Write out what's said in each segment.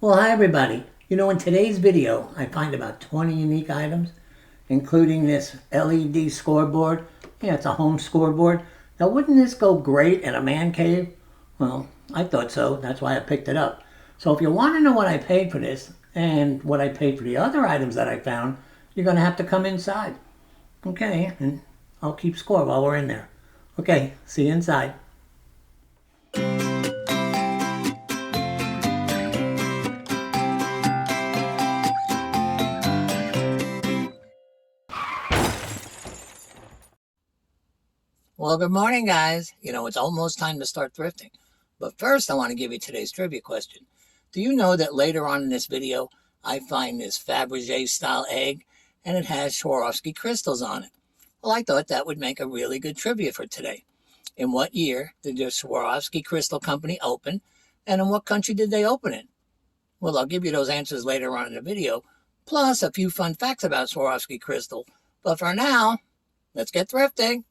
Well, hi everybody. In today's video, I find about 20 unique items, including this LED scoreboard. Yeah, it's a home scoreboard. Now, wouldn't this go great in a man cave? Well, I thought so. That's why I picked it up. So if you want to know what I paid for this and what I paid for the other items that I found, you're going to have to come inside. Okay, and I'll keep score while we're in there. Okay, see you inside. Well, good morning, guys. It's almost time to start thrifting. But first, I want to give you today's trivia question. Do you know that later on in this video, I find this Fabergé-style egg, and it has Swarovski crystals on it? Well, I thought that would make a really good trivia for today. In what year did the Swarovski Crystal Company open, and in what country did they open it? Well, I'll give you those answers later on in the video, plus a few fun facts about Swarovski Crystal. But for now, let's get thrifting.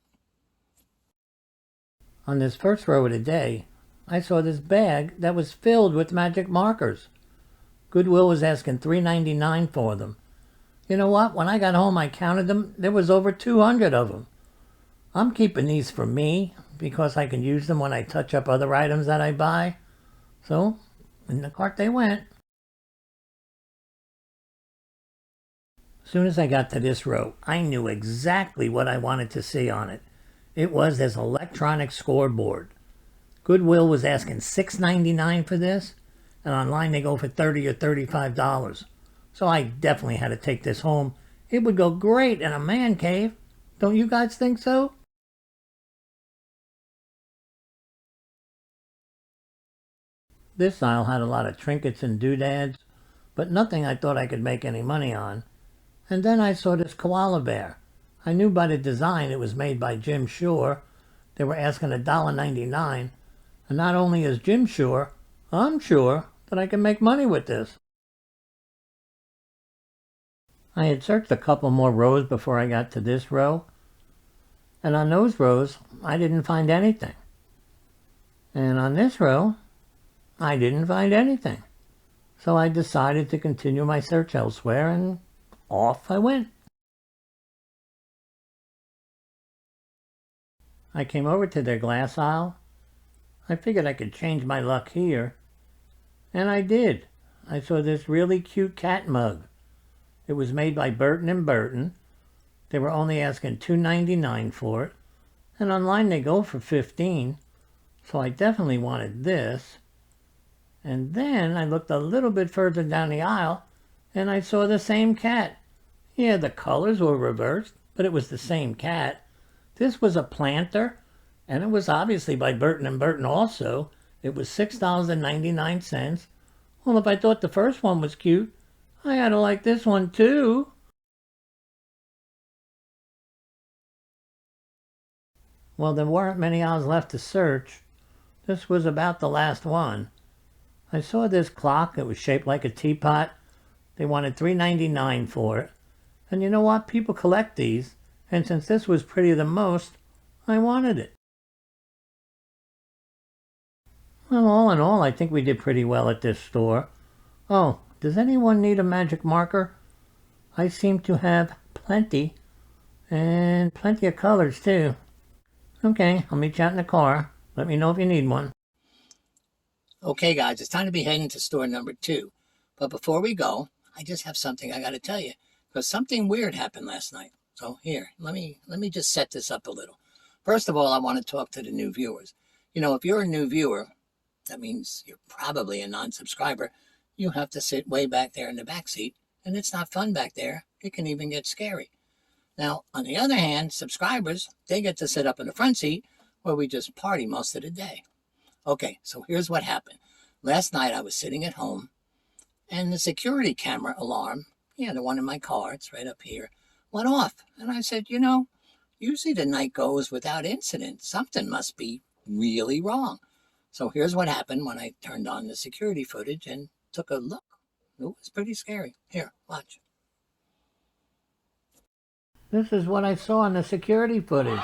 On this first row of the day, I saw this bag that was filled with magic markers. Goodwill was asking $3.99 for them. You know what? When I got home, I counted them. There was over 200 of them. I'm keeping these for me because I can use them when I touch up other items that I buy. So, in the cart they went. As soon as I got to this row, I knew exactly what I wanted to see on it. It was this electronic scoreboard. Goodwill was asking $6.99 for this, and online they go for $30 or $35. So I definitely had to take this home. It would go great in a man cave. Don't you guys think so? This aisle had a lot of trinkets and doodads, but nothing I thought I could make any money on. And then I saw this koala bear. I knew by the design it was made by Jim Shore. They were asking $1.99. And not only is Jim sure, I'm sure that I can make money with this. I had searched a couple more rows before I got to this row. And on those rows, I didn't find anything. And on this row, I didn't find anything. So I decided to continue my search elsewhere, and off I went. I came over to their glass aisle. I figured I could change my luck here. And I did. I saw this really cute cat mug. It was made by Burton & Burton. They were only asking $2.99 for it. And online they go for $15. So I definitely wanted this. And then I looked a little bit further down the aisle and I saw the same cat. Yeah, the colors were reversed, but it was the same cat. This was a planter, and it was obviously by Burton & Burton also. It was $6.99. Well, if I thought the first one was cute, I had to like this one too. Well, there weren't many hours left to search. This was about the last one. I saw this clock. It was shaped like a teapot. They wanted $3.99 for it. And you know what? People collect these. And since this was pretty the most, I wanted it. Well, all in all, I think we did pretty well at this store. Oh, does anyone need a magic marker? I seem to have plenty. And plenty of colors, too. Okay, I'll meet you out in the car. Let me know if you need one. Okay, guys, it's time to be heading to store number 2. But before we go, I just have something I got to tell you. Because something weird happened last night. So here, let me just set this up a little. First of all, I want to talk to the new viewers. If you're a new viewer, that means you're probably a non-subscriber. You have to sit way back there in the back seat, and it's not fun back there. It can even get scary. Now, on the other hand, subscribers, they get to sit up in the front seat where we just party most of the day. Okay, so here's what happened. Last night I was sitting at home, and the security camera alarm, the one in my car, it's right up here, went off. And I said, usually the night goes without incident. Something must be really wrong. So here's what happened when I turned on the security footage and took a look. It was pretty scary. Here, watch. This is what I saw in the security footage.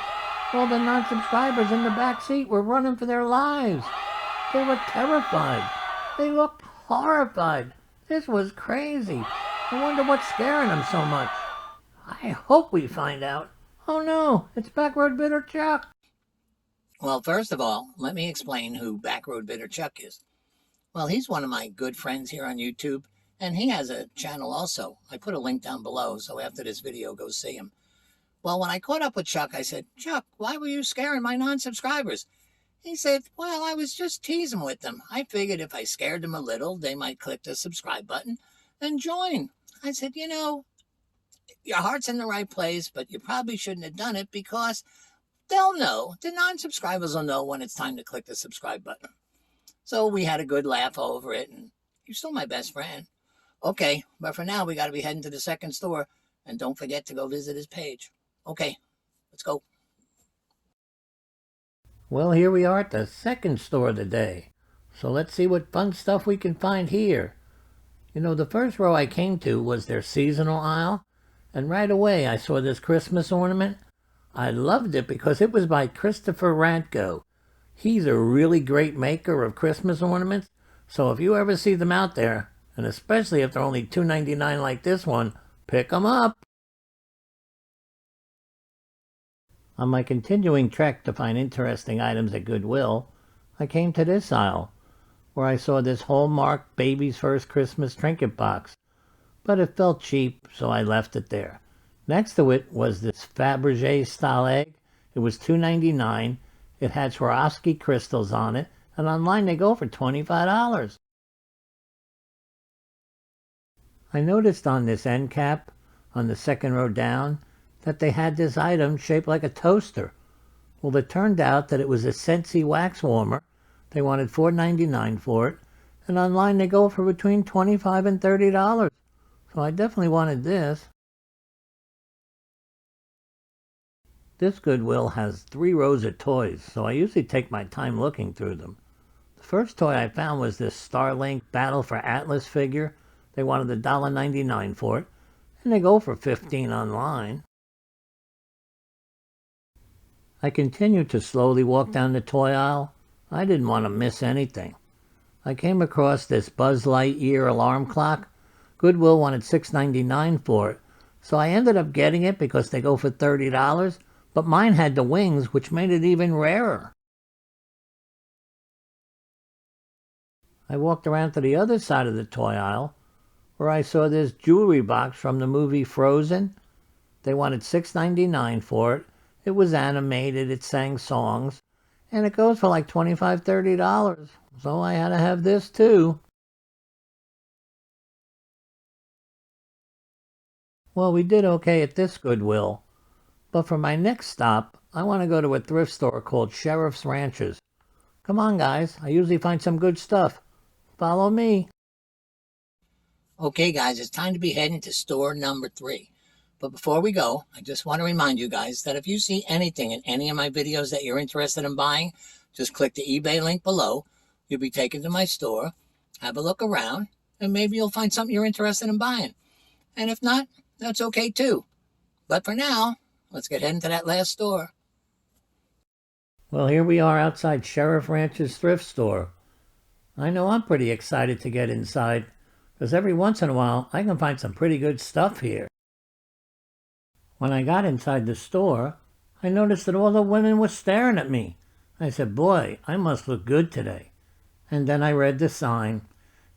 All the non-subscribers in the back seat were running for their lives. They were terrified. They looked horrified. This was crazy. I wonder what's scaring him so much. I hope we find out. Oh no, it's Backroad Bidder Chuck. Well, first of all, let me explain who Backroad Bidder Chuck is. Well, he's one of my good friends here on YouTube, and he has a channel also. I put a link down below, so after this video, go see him. Well, when I caught up with Chuck, I said, Chuck, why were you scaring my non-subscribers? He said, well, I was just teasing with them. I figured if I scared them a little, they might click the subscribe button and join. I said, you know, your heart's in the right place, but you probably shouldn't have done it because they'll know. The non-subscribers will know when it's time to click the subscribe button. So we had a good laugh over it, and you're still my best friend. Okay, but for now, we got to be heading to the second store, and don't forget to go visit his page. Okay, let's go. Well, here we are at the second store of the day. So let's see what fun stuff we can find here. You know, the first row I came to was their seasonal aisle, and right away I saw this Christmas ornament. I loved it because it was by Christopher Radko. He's a really great maker of Christmas ornaments, so if you ever see them out there, and especially if they're only $2.99 like this one, pick them up. On my continuing trek to find interesting items at Goodwill, I came to this aisle, where I saw this Hallmark Baby's First Christmas trinket box, but it felt cheap, so I left it there. Next to it was this Fabergé style egg. It was $2.99. It had Swarovski crystals on it, and online they go for $25. I noticed on this end cap, on the second row down, that they had this item shaped like a toaster. Well, it turned out that it was a Scentsy wax warmer. They wanted $4.99 for it, and online they go for between $25 and $30. So I definitely wanted this. This Goodwill has 3 rows of toys, so I usually take my time looking through them. The first toy I found was this Starlink Battle for Atlas figure. They wanted $1.99 for it, and they go for $15 online. I continued to slowly walk down the toy aisle. I didn't want to miss anything. I came across this Buzz Lightyear alarm clock. Goodwill wanted $6.99 for it, so I ended up getting it because they go for $30, but mine had the wings, which made it even rarer. I walked around to the other side of the toy aisle, where I saw this jewelry box from the movie Frozen. They wanted $6.99 for it. It was animated, it sang songs, and it goes for like $25, $30. So I had to have this too. Well, we did okay at this Goodwill. But for my next stop, I want to go to a thrift store called Sheriff's Ranches. Come on, guys. I usually find some good stuff. Follow me. Okay, guys, it's time to be heading to store number 3. But before we go, I just want to remind you guys that if you see anything in any of my videos that you're interested in buying, just click the eBay link below. You'll be taken to my store, have a look around, and maybe you'll find something you're interested in buying. And if not, that's okay too. But for now, let's get heading to that last store. Well, here we are outside Sheriff Ranch's thrift store. I know I'm pretty excited to get inside, because every once in a while I can find some pretty good stuff here. When I got inside the store, I noticed that all the women were staring at me. I said, boy, I must look good today. And then I read the sign.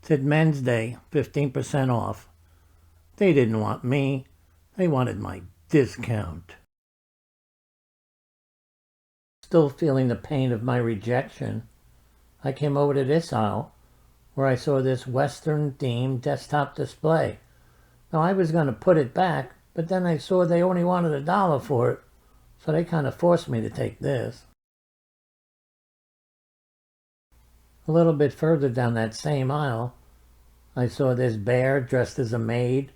It said Men's Day, 15% off. They didn't want me. They wanted my discount. Still feeling the pain of my rejection, I came over to this aisle where I saw this Western-themed desktop display. Now, I was going to put it back, but then I saw they only wanted $1 for it, so they kind of forced me to take this. A little bit further down that same aisle, I saw this bear dressed as a maid.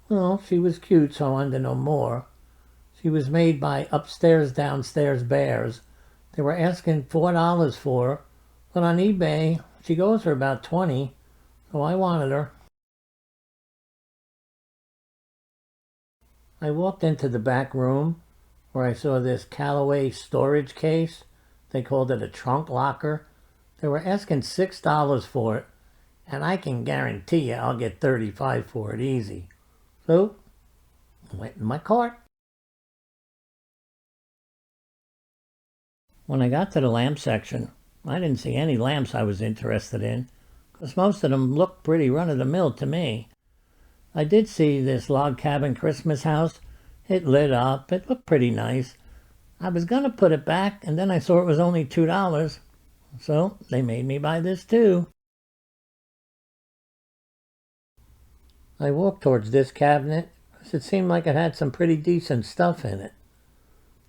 Well, she was cute, so I wanted to know more. She was made by Upstairs Downstairs Bears. They were asking $4 for her, but on eBay, she goes for about $20, so I wanted her. I walked into the back room where I saw this Callaway storage case. They called it a trunk locker. They were asking $6 for it, and I can guarantee you I'll get $35 for it easy. So, I went in my cart. When I got to the lamp section, I didn't see any lamps I was interested in, because most of them looked pretty run-of-the-mill to me. I did see this log cabin Christmas house. It lit up. It looked pretty nice. I was going to put it back, and then I saw it was only $2. So they made me buy this too. I walked towards this cabinet because it seemed like it had some pretty decent stuff in it.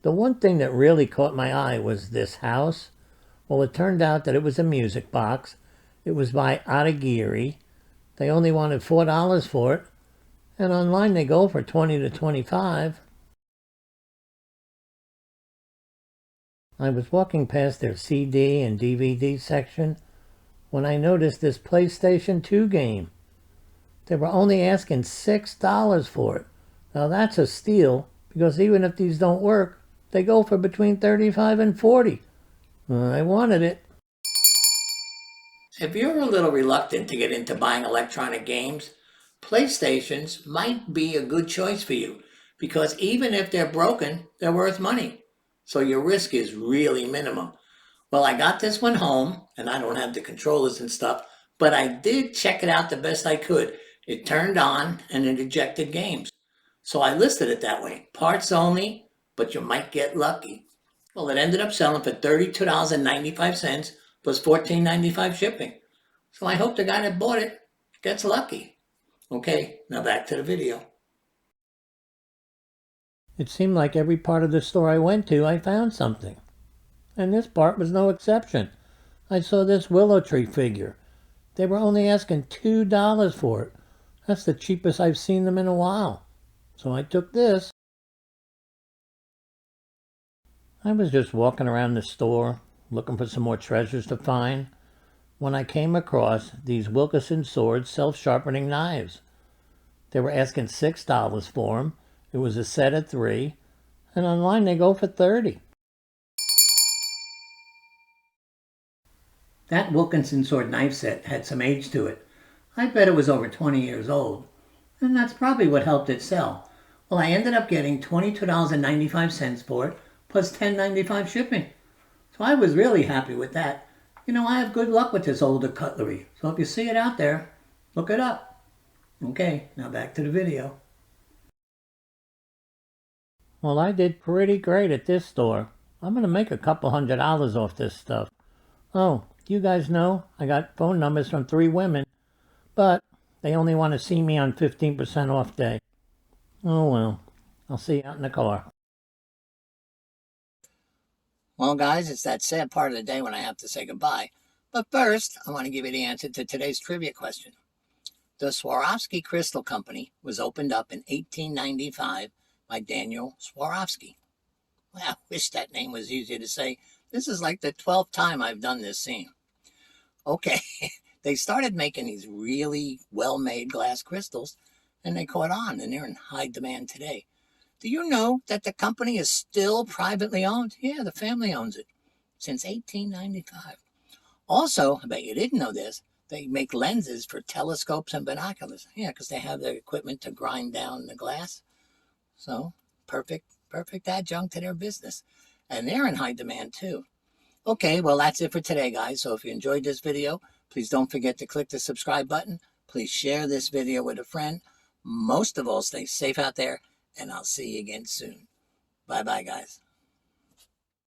The one thing that really caught my eye was this house. Well, it turned out that it was a music box. It was by Adagiri. They only wanted $4 for it, and online they go for $20 to $25. I was walking past their CD and DVD section when I noticed this PlayStation 2 game. They were only asking $6 for it. Now that's a steal, because even if these don't work, they go for between $35 and $40. I wanted it. If you're a little reluctant to get into buying electronic games, PlayStations might be a good choice for you, because even if they're broken, they're worth money. So your risk is really minimum. Well, I got this one home, and I don't have the controllers and stuff, but I did check it out the best I could. It turned on, and it ejected games. So I listed it that way. Parts only, but you might get lucky. Well, it ended up selling for $32.95 plus $14.95 shipping. So I hope the guy that bought it gets lucky. Okay, now back to the video. It seemed like every part of the store I went to, I found something. And this part was no exception. I saw this willow tree figure. They were only asking $2 for it. That's the cheapest I've seen them in a while. So I took this. I was just walking around the store, looking for some more treasures to find, when I came across these Wilkinson Sword self-sharpening knives. They were asking $6 for them. It was a set of 3, and online they go for $30. That Wilkinson Sword knife set had some age to it. I bet it was over 20 years old, and that's probably what helped it sell. Well, I ended up getting $22.95 for it, plus $10.95 shipping. So I was really happy with that. You know, I have good luck with this older cutlery, so if you see it out there, look it up. Okay, now back to the video. Well, I did pretty great at this store. I'm going to make a couple $100 off this stuff. Oh, you guys know I got phone numbers from 3 women, but they only want to see me on 15% off day. Oh well, I'll see you out in the car. Well, guys, it's that sad part of the day when I have to say goodbye. But first, I want to give you the answer to today's trivia question. The Swarovski Crystal Company was opened up in 1895 by Daniel Swarovski. Well, I wish that name was easier to say. This is like the 12th time I've done this scene. Okay, they started making these really well-made glass crystals, and they caught on, and they're in high demand today. Do you know that the company is still privately owned? Yeah, the family owns it since 1895. Also, I bet you didn't know this, they make lenses for telescopes and binoculars. Yeah, because they have the equipment to grind down the glass. So, perfect adjunct to their business. And they're in high demand too. Okay, well, that's it for today, guys. So if you enjoyed this video, please don't forget to click the subscribe button. Please share this video with a friend. Most of all, stay safe out there, and I'll see you again soon. Bye-bye, guys.